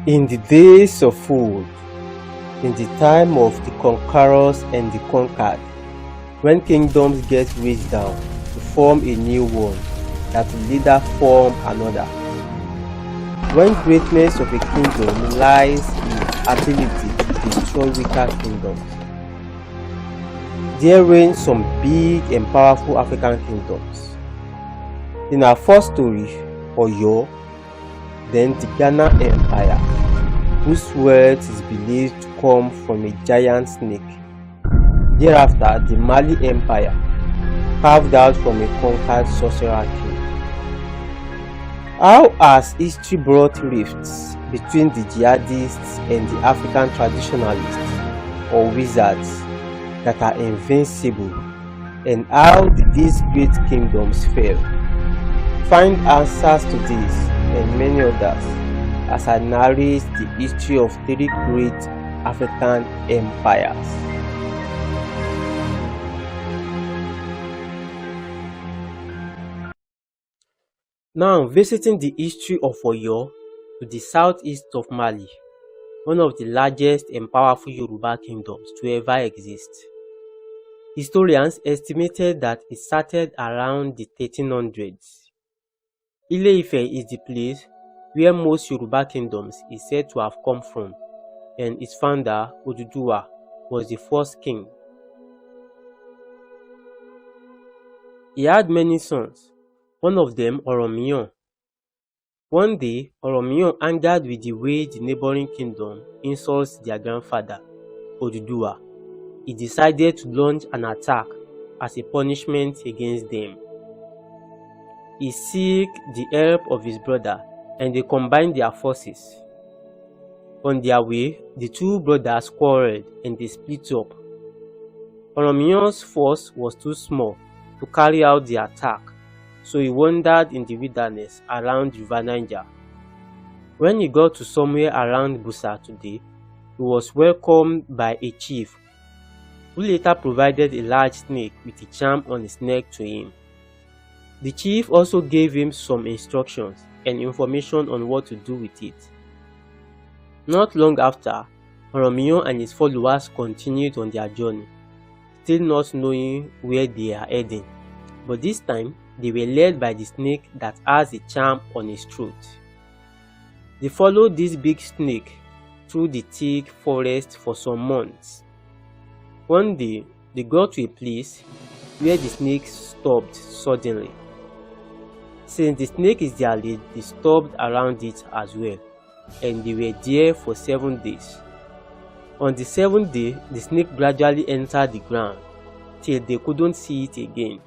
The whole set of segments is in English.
In the days of old, in the time of the conquerors and the conquered, when kingdoms get weighed down to form a new one that will later form another, when greatness of a kingdom lies in its ability to destroy weaker kingdoms, there reign some big and powerful African kingdoms. In our first story, Oyo, then the Ghana Empire, whose wealth is believed to come from a giant snake. Thereafter, the Mali Empire, carved out from a conquered sorcerer king. How has history brought rifts between the jihadists and the African traditionalists or wizards that are invincible, and how did these great kingdoms fail? Find answers to this and many others as I narrate the history of three great African empires. Now visiting the history of Oyo to the southeast of Mali, one of the largest and powerful Yoruba kingdoms to ever exist. Historians estimated that it started around the 1300s. Ile-Ife is the place where most Yoruba kingdoms is said to have come from, and its founder, Oduduwa, was the first king. He had many sons, one of them Oromiyan. One day, Oromiyan, angered with the way the neighboring kingdom insults their grandfather, Oduduwa, he decided to launch an attack as a punishment against them. He sought the help of his brother, and they combined their forces. On their way, the two brothers quarreled and they split up. Oromiyan's force was too small to carry out the attack, so he wandered in the wilderness around River Niger. When he got to somewhere around Busa today, he was welcomed by a chief, who later provided a large snake with a charm on its neck to him. The chief also gave him some instructions and information on what to do with it. Not long after, Oromiyan and his followers continued on their journey, still not knowing where they are heading, but this time they were led by the snake that has a charm on its throat. They followed this big snake through the thick forest for some months. One day, they got to a place where the snake stopped suddenly. Since the snake is their lead, they stopped around it as well, and they were there for 7 days. On the 7th day, the snake gradually entered the ground till they couldn't see it again.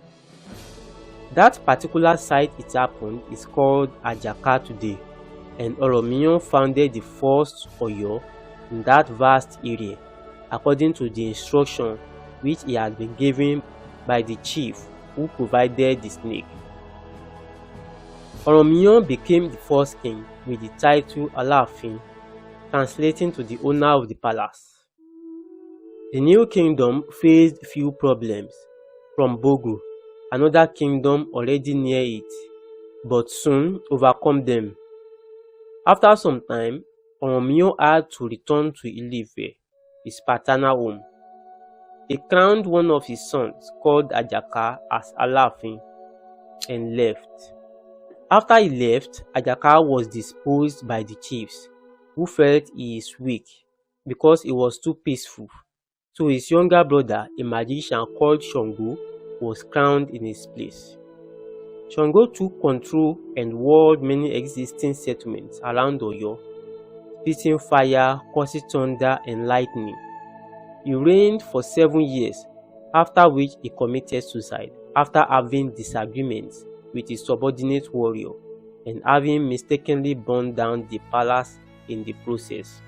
That particular site it happened is called Ajaka today, and Oromiyan founded the first Oyo in that vast area, according to the instruction which he had been given by the chief who provided the snake. Oromiyan became the first king with the title Alaafin, translating to the owner of the palace. The new kingdom faced few problems from Bogo, another kingdom already near it, but soon overcome them. After some time, Oromiyan had to return to Ile-Ife, his paternal home. He crowned one of his sons, called Ajaka, as Alaafin, and left. After he left, Ajaka was disposed by the chiefs, who felt he is weak because he was too peaceful. So his younger brother, a magician called Shango, was crowned in his place. Shango took control and walled many existing settlements around Oyo, spitting fire, causing thunder and lightning. He reigned for 7 years, after which he committed suicide after having disagreements with his subordinate warrior and having mistakenly burned down the palace in the process.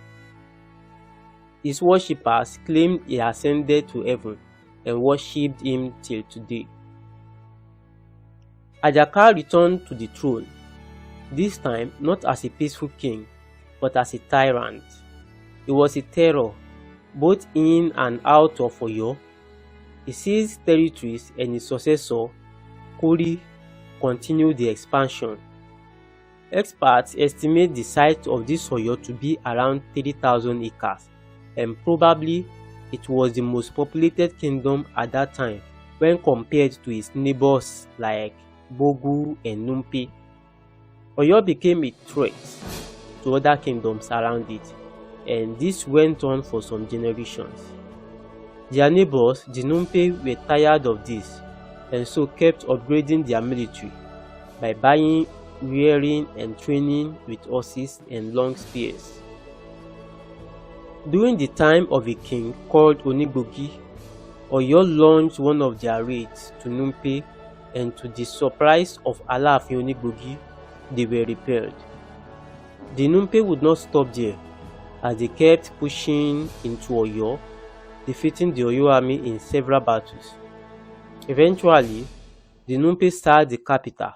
His worshippers claimed he ascended to heaven and worshipped him till today. Ajaka returned to the throne, this time not as a peaceful king, but as a tyrant. He was a terror, both in and out of Oyo. He seized territories and his successor, Kori, continued the expansion. Experts estimate the size of this Oyo to be around 3,000 acres, and probably it was the most populated kingdom at that time when compared to its neighbors like Bogu and Numpe. Oyo became a threat to other kingdoms around it, and this went on for some generations. Their neighbors, the Numpe, were tired of this, and so kept upgrading their military by buying, rearing, and training with horses and long spears. During the time of a king called Onigbogi, Oyo launched one of their raids to Numpe, and to the surprise of Alaafin Onigbogi, they were repelled. The Numpe would not stop there, as they kept pushing into Oyo, defeating the Oyo army in several battles. Eventually, the Numpe sacked the capital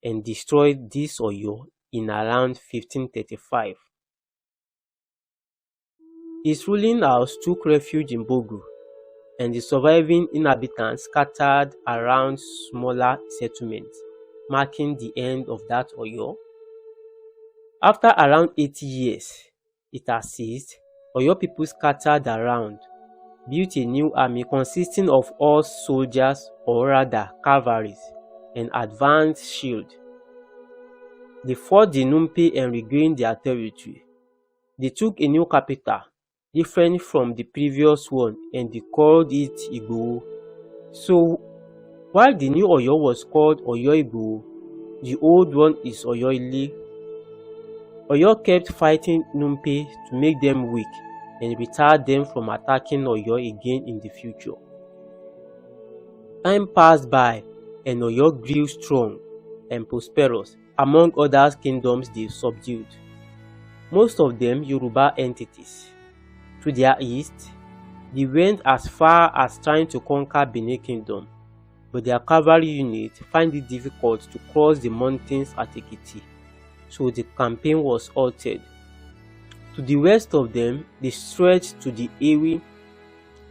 and destroyed this Oyo in around 1535. His ruling house took refuge in Bogu, and the surviving inhabitants scattered around smaller settlements, marking the end of that Oyo. After around 80 years, it has ceased. Oyo people scattered around, built a new army consisting of horse soldiers, or rather cavalry, and advanced shield. They fought the Numpe and regained their territory. They took a new capital, different from the previous one, and they called it Igboho. So, while the new Oyo was called Oyo Igboho, the old one is Oyo Ile. Oyo kept fighting Numpe to make them weak and retard them from attacking Oyo again in the future. Time passed by and Oyo grew strong and prosperous among other kingdoms they subdued, most of them Yoruba entities. To their east, they went as far as trying to conquer Benin Kingdom, but their cavalry unit found it difficult to cross the mountains at Ekiti, so the campaign was halted. To the west of them, they stretched to the Ewi,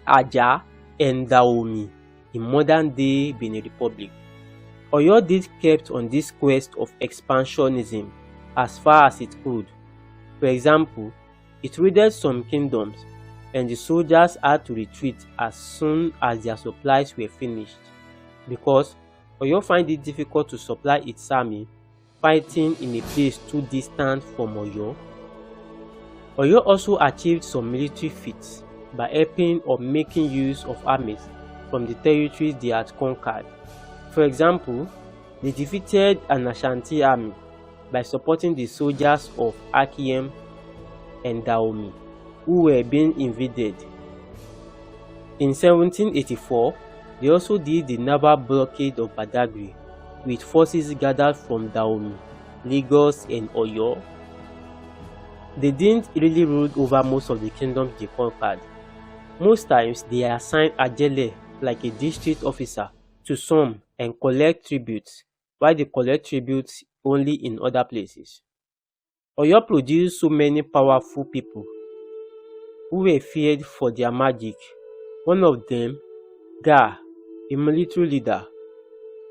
Aja, and Daomi in modern-day Benin Republic. Oyo did kept on this quest of expansionism as far as it could. For example, it raided some kingdoms, and the soldiers had to retreat as soon as their supplies were finished, because Oyo found it difficult to supply its army fighting in a place too distant from Oyo. Oyo also achieved some military feats by helping or making use of armies from the territories they had conquered. For example, they defeated an Ashanti army by supporting the soldiers of Akiem and Daomi, who were being invaded. In 1784, they also did the naval blockade of Badagry with forces gathered from Daomi, Lagos, and Oyo. They didn't really rule over most of the kingdoms they conquered. Most times they assigned Ajele, like a district officer, to some and collect tributes, while they collect tributes only in other places. Oyo produced so many powerful people who were feared for their magic. One of them, Ga, a military leader,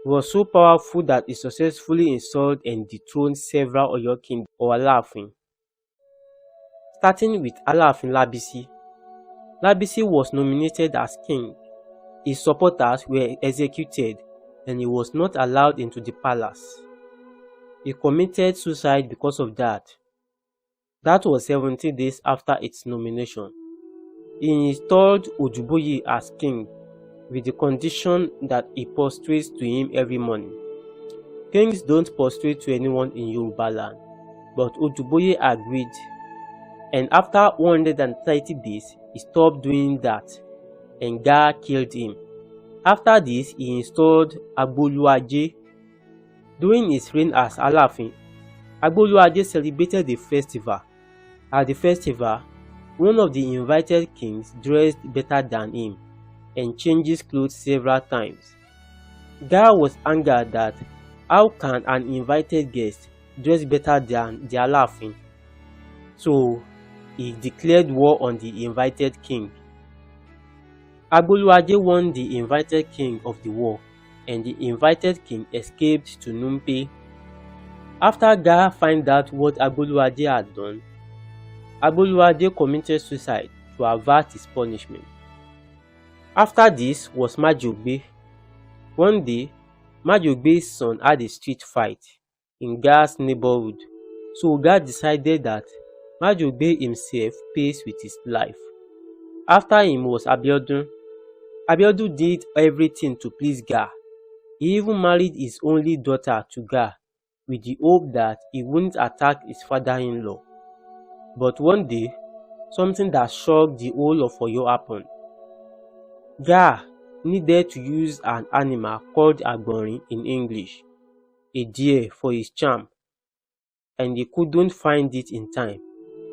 was so powerful that he successfully installed and dethroned several Oyo kings or Alaafin. Starting with Alaafin Labisi. Labisi was nominated as king. His supporters were executed and he was not allowed into the palace. He committed suicide because of that. That was 17 days after its nomination. He installed Ojuboye as king with the condition that he prostrates to him every morning. Kings don't prostrate to anyone in Yoruba land, but Ojuboye agreed, and after 130 days, he stopped doing that, and Ga killed him. After this, he installed Agboluaje. During his reign as Alaafin, Agboluaje celebrated a festival. At the festival, one of the invited kings dressed better than him and changed his clothes several times. Ga was angered that how can an invited guest dress better than the Alaafin? So he declared war on the invited king. Agboluaje won the invited king of the war, and the invited king escaped to Numpe. After Ga found out what Agboluwaje had done, Agboluwaje committed suicide to avert his punishment. After this was Majogbe. One day, Majogbe's son had a street fight in Ga's neighborhood, so Ga decided that Majogbe himself pays with his life. After him was Abiodun. Abiodun did everything to please Ga. He even married his only daughter to Ga with the hope that he wouldn't attack his father-in-law. But one day, something that shocked the whole of Oyo happened. Ga needed to use an animal called Agborin in English, a deer, for his charm, and he couldn't find it in time.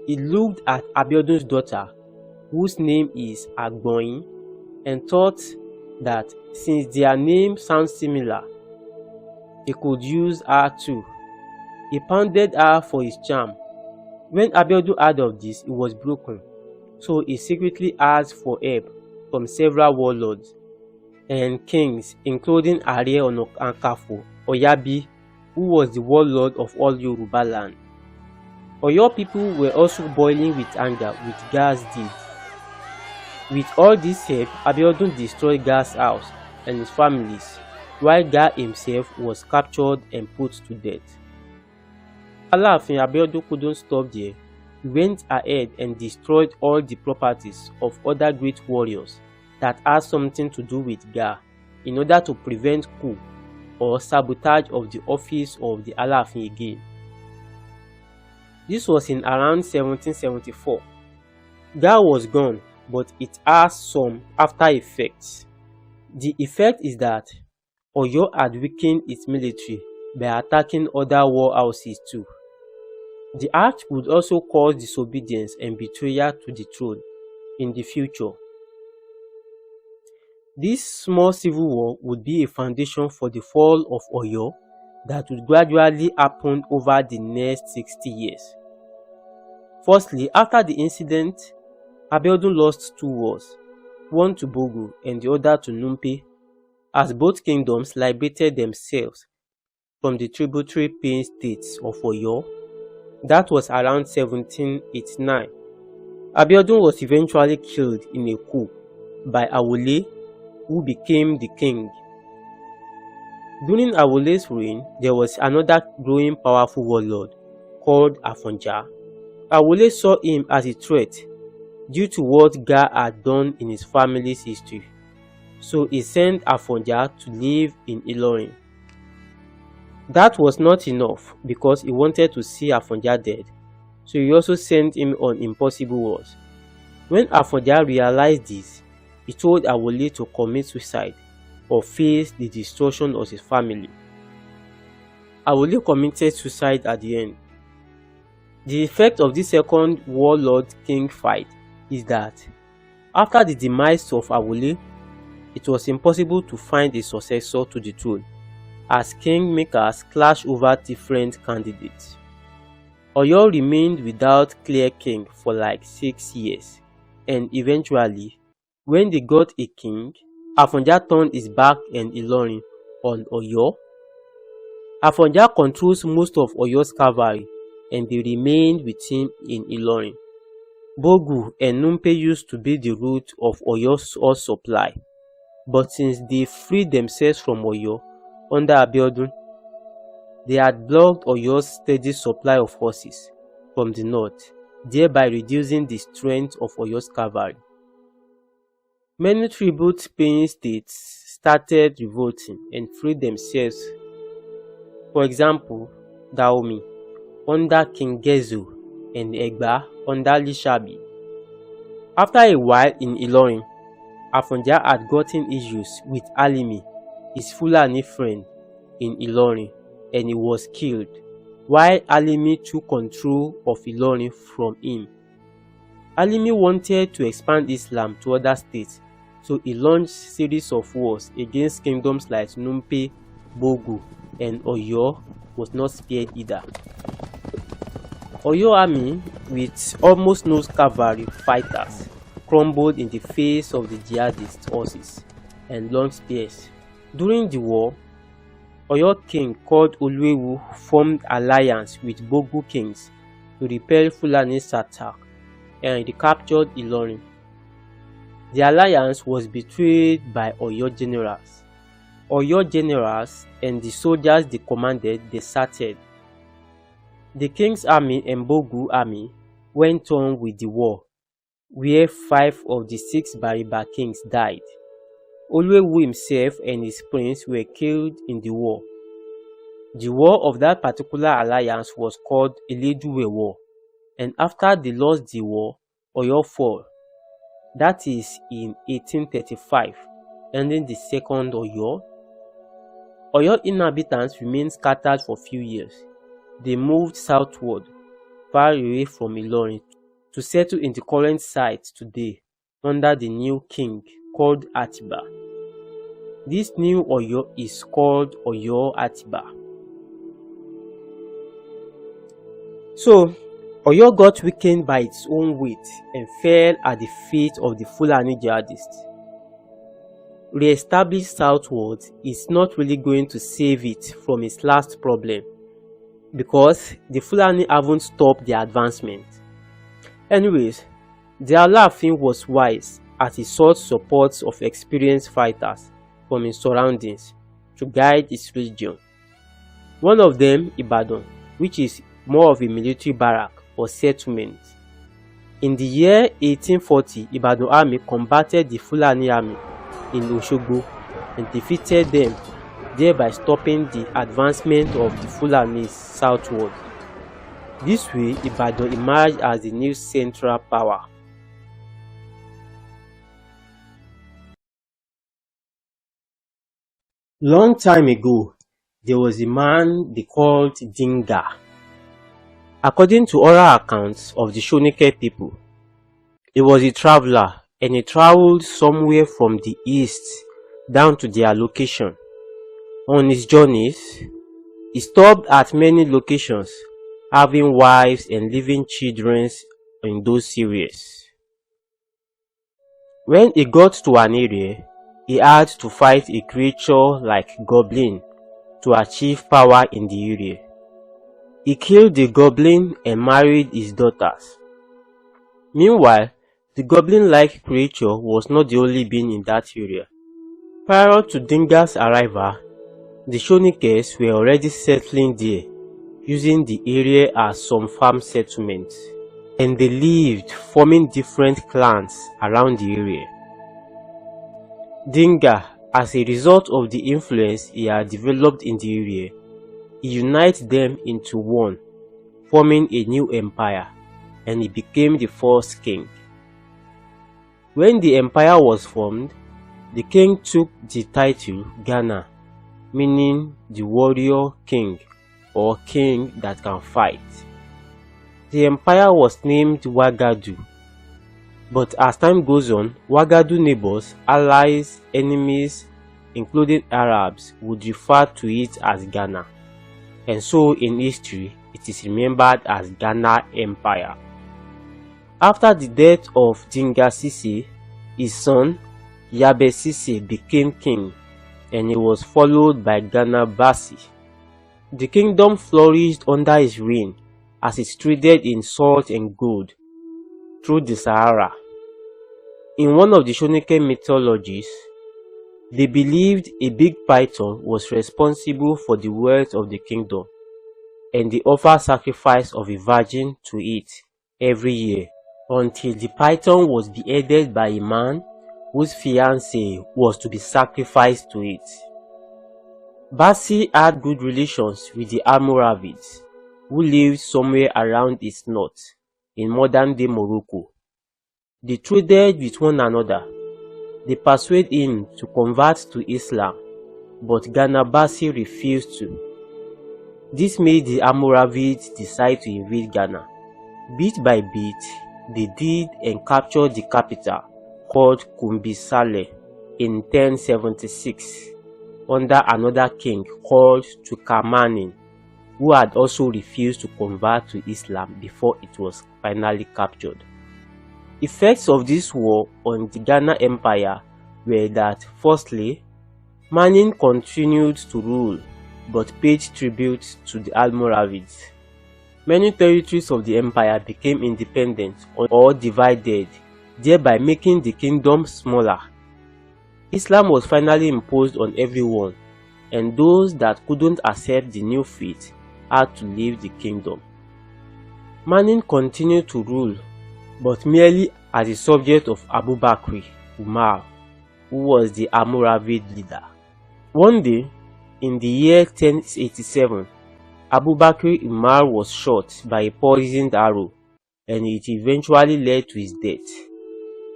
He looked at Abiodun's daughter, whose name is Agborin, and thought that since their name sounds similar, he could use her too. He pounded her for his charm. When Abiodun heard of this, he was broken, so he secretly asked for help from several warlords and kings, including Are Ona Kakanfo Oyabi, who was the warlord of all Yoruba land. Oyo people were also boiling with anger with Ga's deed. With all this help, Abiodun destroyed Ga's house and his families, while Ga himself was captured and put to death. Alaafin Abiodun couldn't stop there. He went ahead and destroyed all the properties of other great warriors that had something to do with Ga in order to prevent coup or sabotage of the office of the Alaafin again. This was in around 1774. Ga was gone, but it has some after effects. The effect is that Oyo had weakened its military by attacking other war houses too. The act would also cause disobedience and betrayal to the throne in the future. This small civil war would be a foundation for the fall of Oyo that would gradually happen over the next 60 years. Firstly, after the incident, Abiodun lost two wars, one to Bogu and the other to Numpe, as both kingdoms liberated themselves from the tributary paying states of Oyo. That was around 1789. Abiodun was eventually killed in a coup by Awole, who became the king. During Awole's reign, there was another growing powerful warlord called Afonja. Awole saw him as a threat due to what Ga had done in his family's history, so he sent Afonja to live in Ilorin. That was not enough because he wanted to see Afonja dead, so he also sent him on impossible wars. When Afonja realized this, he told Awole to commit suicide or face the destruction of his family. Awole committed suicide at the end. The effect of this second warlord-king fight is that after the demise of Awole, it was impossible to find a successor to the throne, as kingmakers clashed over different candidates. Oyo remained without clear king for like 6 years, and eventually, when they got a king, Afonja turned his back and Ilorin on Oyo. Afonja controls most of Oyo's cavalry, and they remained with him in Ilorin. Bogu and Numpe used to be the route of Oyo's horse supply, but since they freed themselves from Oyo under Abiodun, they had blocked Oyo's steady supply of horses from the north, thereby reducing the strength of Oyo's cavalry. Many tribute-paying states started revolting and freed themselves. For example, Dahomey under King Gezo and Egba under Lishabi. After a while in Ilorin, Afonja had gotten issues with Alimi, his Fulani friend, in Ilorin, and he was killed, while Alimi took control of Ilorin from him. Alimi wanted to expand Islam to other states, so he launched a series of wars against kingdoms like Numpe, Bogu, and Oyo was not spared either. Oyo army, with almost no cavalry fighters, crumbled in the face of the jihadist horses and long spears. During the war, Oyo king called Oluewu formed alliance with Bogu kings to repel Fulani's attack and recaptured Ilorin. The alliance was betrayed by Oyo generals. Oyo generals and the soldiers they commanded deserted. The king's army and Bogu army went on with the war, where 5 of the 6 Bariba kings died. Oluewu himself and his prince were killed in the war. The war of that particular alliance was called Eleduwe War, and after they lost the war, Oyo fell. That is in 1835, ending the Second Oyo. Oyo inhabitants remained scattered for few years. They moved southward, far away from Ilorin, to settle in the current site today under the new king called Atiba. This new Oyo is called Oyo Atiba. So, Oyo got weakened by its own weight and fell at the feet of the Fulani jihadists. Re-established southwards is not really going to save it from its last problem, because the Fulani haven't stopped their advancement. Anyways, the Alaafin was wise as he sought support of experienced fighters from his surroundings to guide his region. One of them, Ibadan, which is more of a military barrack or settlement. In the year 1840, Ibadan army combated the Fulani army in Oshogbo and defeated them, thereby stopping the advancement of the Fulanis southward. This way, Ibadan emerged as the new central power. Long time ago, there was a man they called Dinga. According to oral accounts of the Shoninke people, he was a traveler and he traveled somewhere from the east down to their location. On his journeys, he stopped at many locations, having wives and leaving children in those areas. When he got to an area, he had to fight a creature like goblin to achieve power in the area. He killed the goblin and married his daughters. Meanwhile, the goblin-like creature was not the only being in that area. Prior to Dinga's arrival, the Shoninkes were already settling there, using the area as some farm settlements, and they lived forming different clans around the area. Dinga, as a result of the influence he had developed in the area, he united them into one, forming a new empire, and he became the first king. When the empire was formed, the king took the title Ghana, meaning the warrior king or king that can fight. The empire was named Wagadu, but as time goes on, Wagadu neighbors, allies, enemies, including Arabs, would refer to it as Ghana, and so in history it is remembered as Ghana Empire. After the death of Dinga Sise, his son Yabe Sise became king, and he was followed by Ghana Basi. The kingdom flourished under his reign as it traded in salt and gold through the Sahara. In one of the Shoninke mythologies, they believed a big python was responsible for the wealth of the kingdom, and they offered sacrifice of a virgin to it every year until the python was beheaded by a man whose fiancée was to be sacrificed to it. Basi had good relations with the Almoravids, who lived somewhere around its north in modern-day Morocco. They traded with one another. They persuaded him to convert to Islam, but Ghana Basi refused to. This made the Almoravids decide to invade Ghana. Bit by bit, they did and captured the capital, called Kumbisale, in 1076, under another king called Tukamanin, who had also refused to convert to Islam before it was finally captured. Effects of this war on the Ghana Empire were that, firstly, Manin continued to rule, but paid tribute to the Almoravids. Many territories of the empire became independent or divided, thereby making the kingdom smaller. Islam was finally imposed on everyone, and those that couldn't accept the new faith had to leave the kingdom. Manin continued to rule, but merely as a subject of Abu Bakr Umar, who was the Almoravid leader. One day, in the year 1087, Abu Bakr Umar was shot by a poisoned arrow, and it eventually led to his death.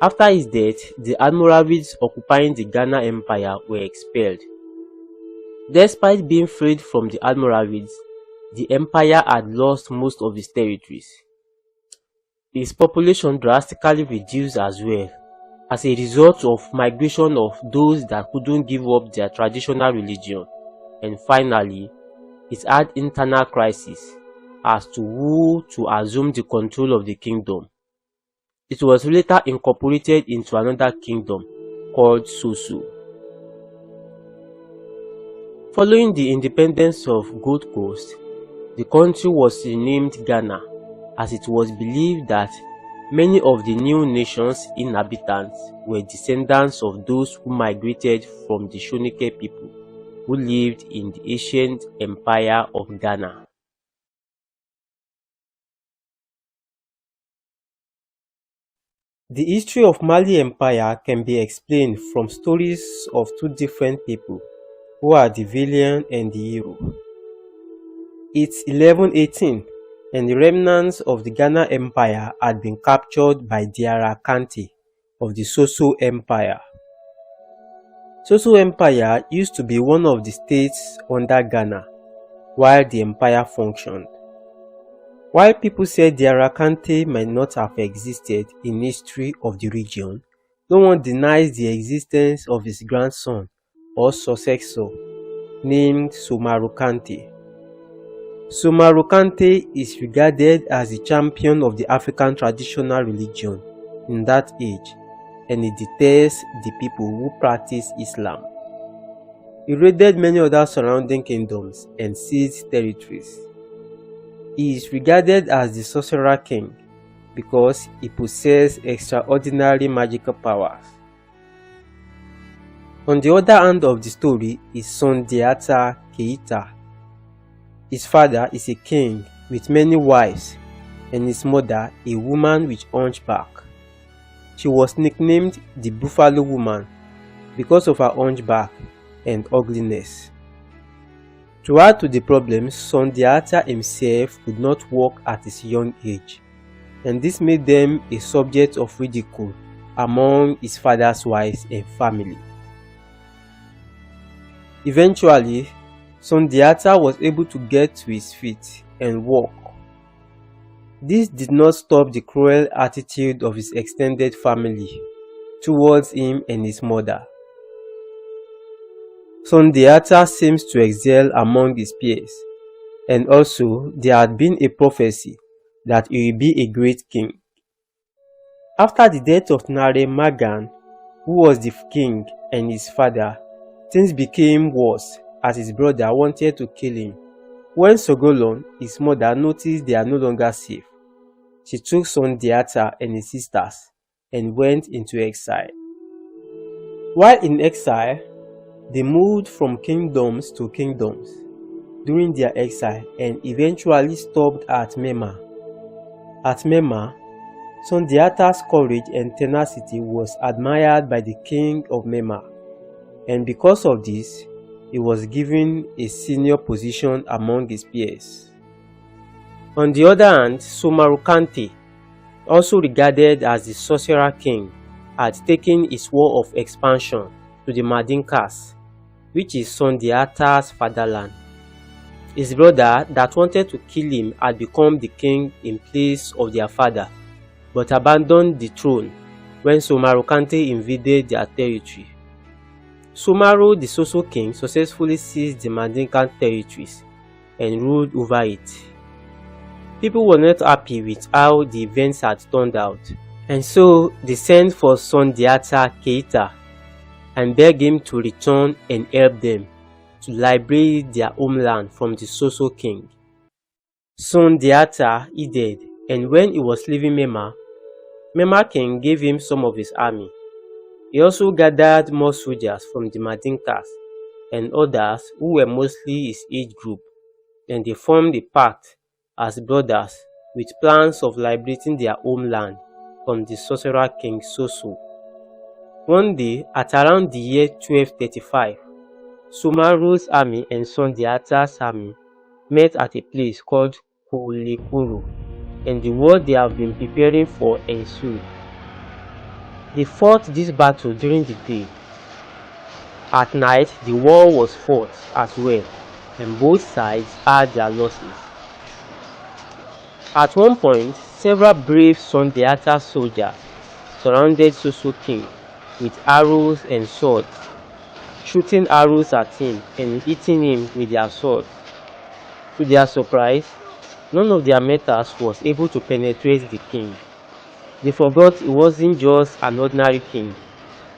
After his death, the Almoravids occupying the Ghana Empire were expelled. Despite being freed from the Almoravids, the empire had lost most of its territories. Its population drastically reduced as well, as a result of migration of those that couldn't give up their traditional religion, and finally, it had internal crisis as to who to assume the control of the kingdom. It was later incorporated into another kingdom called Soso. Following the independence of Gold Coast, the country was renamed Ghana, as it was believed that many of the new nation's inhabitants were descendants of those who migrated from the Shoninke people who lived in the ancient empire of Ghana. The history of Mali Empire can be explained from stories of two different people who are the villain and the hero. It's 1118, and the remnants of the Ghana Empire had been captured by Diarra Kante of the Soso Empire. Soso Empire used to be one of the states under Ghana while the empire functioned. While people said Diarra Kante might not have existed in history of the region, no one denies the existence of his grandson or successor named Soumarou Kante. Soumarou Kante is regarded as the champion of the African traditional religion in that age, and he detests the people who practice Islam. He raided many other surrounding kingdoms and seized territories. He is regarded as the sorcerer king because he possessed extraordinary magical powers. On the other hand of the story is Sundiata Keita. His father is a king with many wives, and his mother a woman with hunchback. She was nicknamed the Buffalo Woman because of her hunchback and ugliness. To add to the problem, Sundiata himself could not walk at his young age, and this made them a subject of ridicule among his father's wives and family. Eventually, Sundiata was able to get to his feet and walk. This did not stop the cruel attitude of his extended family towards him and his mother. Sundiata seems to excel among his peers, and also there had been a prophecy that he will be a great king. After the death of Nare Magan, who was the king, and his father, things became worse as his brother wanted to kill him. When Sogolon, his mother, noticed they are no longer safe, she took Sundiata and his sisters and went into exile. While in exile, they moved from kingdoms to kingdoms during their exile and eventually stopped at Mema. At Mema, Sundiata's courage and tenacity was admired by the king of Mema, and because of this, he was given a senior position among his peers. On the other hand, Soumarou Kante, also regarded as the sorcerer king, had taken his war of expansion to the Mandinkas, which is Sundiata's fatherland. His brother that wanted to kill him had become the king in place of their father, but abandoned the throne when Soumarou Kante invaded their territory. Soumarou, the Soso king, successfully seized the Mandinkan territories and ruled over it. People were not happy with how the events had turned out, and so they sent for Sundiata Keita and begged him to return and help them to liberate their homeland from the Soso king. Sundiata heeded, and when he was leaving Mema king gave him some of his army. He also gathered more soldiers from the Madinkas and others who were mostly his age group, and they formed a pact as brothers with plans of liberating their homeland from the sorcerer king Soso. One day, at around the year 1235, Sumaru's army and Sundiata's army met at a place called Kolekuru, and the war they have been preparing for ensued. They fought this battle during the day. At night, the war was fought as well, and both sides had their losses. At one point, several brave Sundiata soldiers surrounded Soso king with arrows and swords, shooting arrows at him and hitting him with their swords. To their surprise, none of their metals was able to penetrate the king. They forgot he wasn't just an ordinary king,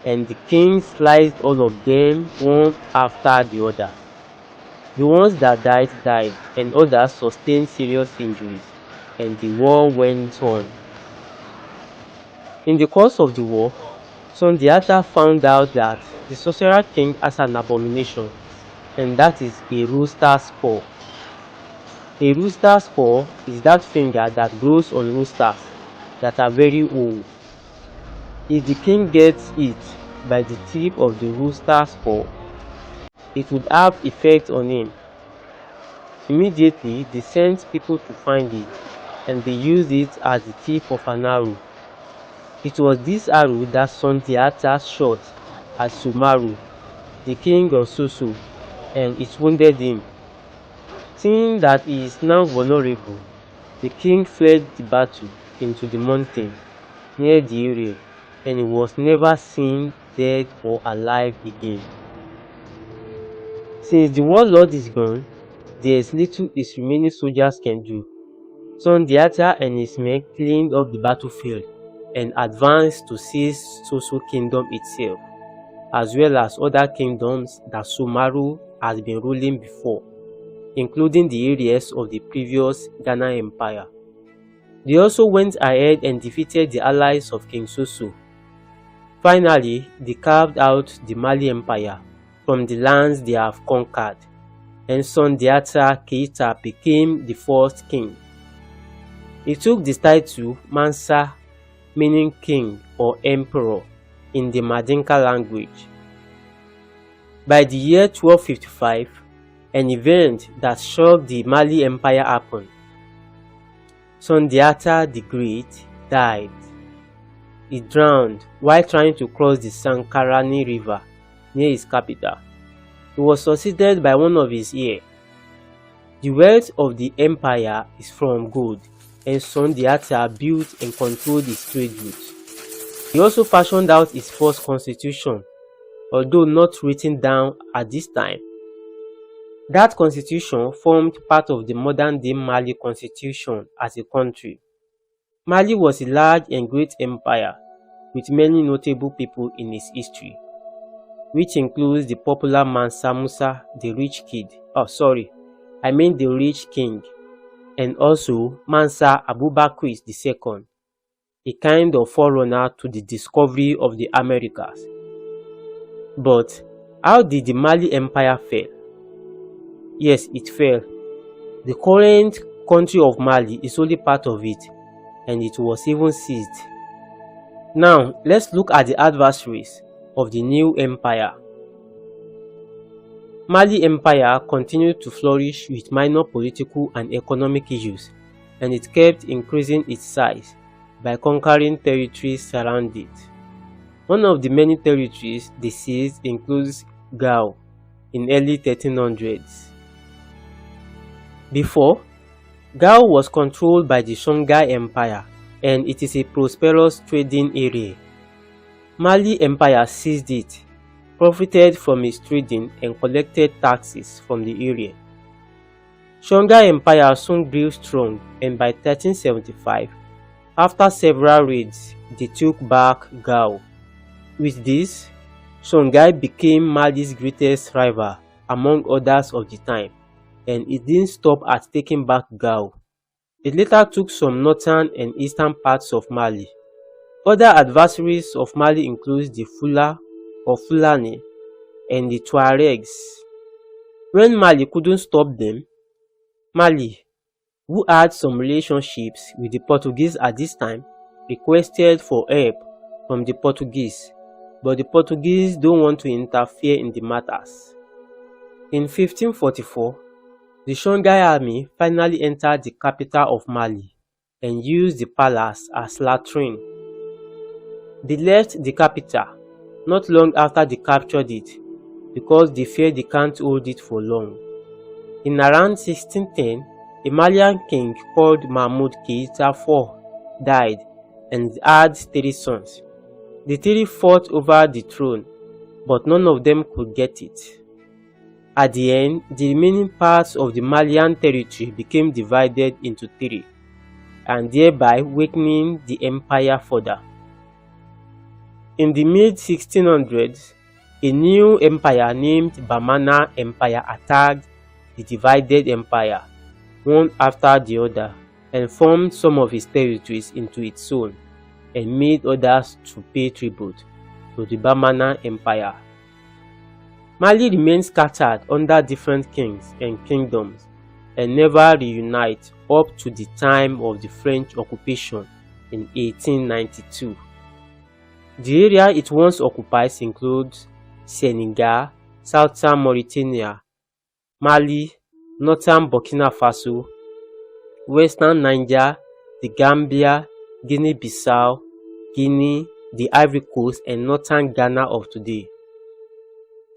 and the king sliced all of them one after the other. The ones that died, and others sustained serious injuries, and the war went on. In the course of the war, Sundiata found out that the sorcerer king has an abomination, and that is a rooster's paw. A rooster's paw is that finger that grows on roosters that are very old. If the king gets hit by the tip of the rooster's paw, it would have effect on him. Immediately, they sent people to find it, and they used it as the tip of an arrow. It was this arrow that Sundiata shot at Sumaru, the king of Soso, and it wounded him. Seeing that he is now vulnerable, the king fled the battle into the mountain near the area, and he was never seen dead or alive again. Since the warlord is gone, there is little his remaining soldiers can do. Sundiata and his men cleaned up the battlefield and advanced to seize Soso kingdom itself, as well as other kingdoms that Sumaru has been ruling before, including the areas of the previous Ghana Empire. They also went ahead and defeated the allies of King Soso. Finally, they carved out the Mali Empire from the lands they have conquered, and Sundiata Keita became the first king. He took the title Mansa, meaning king or emperor in the Madinka language. By the year 1255, an event that shocked the Mali Empire happened. Sundiata the Great died. He drowned while trying to cross the Sankarani River near his capital. He was succeeded by one of his heirs. The wealth of the empire is from gold, and Sundiata built and controlled its trade routes. He also fashioned out his first constitution, although not written down at this time. That constitution formed part of the modern-day Mali constitution as a country. Mali was a large and great empire with many notable people in its history, which includes the popular Mansa Musa, the rich king, and also Mansa Abubakar II, a kind of forerunner to the discovery of the Americas. But how did the Mali Empire fail? Yes, it fell. The current country of Mali is only part of it, and it was even seized. Now, let's look at the adversaries of the new empire. Mali Empire continued to flourish with minor political and economic issues, and it kept increasing its size by conquering territories around it. One of the many territories they seized includes Gao in early 1300s. Before, Gao was controlled by the Shongai Empire, and it is a prosperous trading area. Mali Empire seized it, profited from its trading, and collected taxes from the area. Shongai Empire soon grew strong, and by 1375, after several raids, they took back Gao. With this, Shongai became Mali's greatest rival among others of the time, and it didn't stop at taking back Gao. It later took some northern and eastern parts of Mali. Other adversaries of Mali include the Fula or Fulani and the Tuaregs. When Mali couldn't stop them, Mali, who had some relationships with the Portuguese at this time, requested for help from the Portuguese, but the Portuguese don't want to interfere in the matters. In 1544, the Shongai army finally entered the capital of Mali and used the palace as latrine. They left the capital not long after they captured it because they feared they can't hold it for long. In around 1610, a Malian king called Mahmud Keita IV died and had 3 sons. The 3 fought over the throne, but none of them could get it. At the end, the remaining parts of the Malian territory became divided into 3, and thereby weakening the empire further. In the mid-1600s, a new empire named Bamana Empire attacked the divided empire, one after the other, and formed some of its territories into its own, and made others to pay tribute to the Bamana Empire. Mali remained scattered under different kings and kingdoms, and never reunited up to the time of the French occupation in 1892. The area it once occupies includes Senegal, southern Mauritania, Mali, northern Burkina Faso, western Niger, the Gambia, Guinea-Bissau, Guinea, the Ivory Coast, and northern Ghana of today.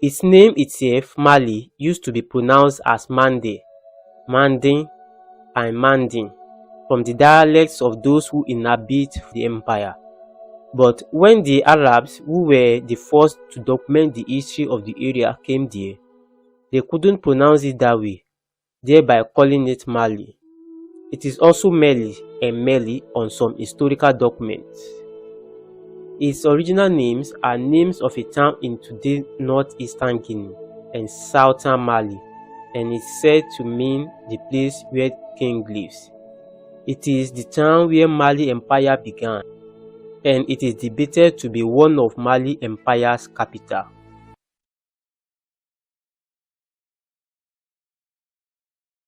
Its name itself, Mali, used to be pronounced as Mande, Manding, and Manding, from the dialects of those who inhabit the empire. But when the Arabs, who were the first to document the history of the area, came there, they couldn't pronounce it that way, thereby calling it Mali. It is also Meli and Meli on some historical documents. Its original names are names of a town in today's northeastern Guinea and southern Mali, and is said to mean the place where king lives. It is the town where Mali Empire began, and it is debated to be one of Mali Empire's capital.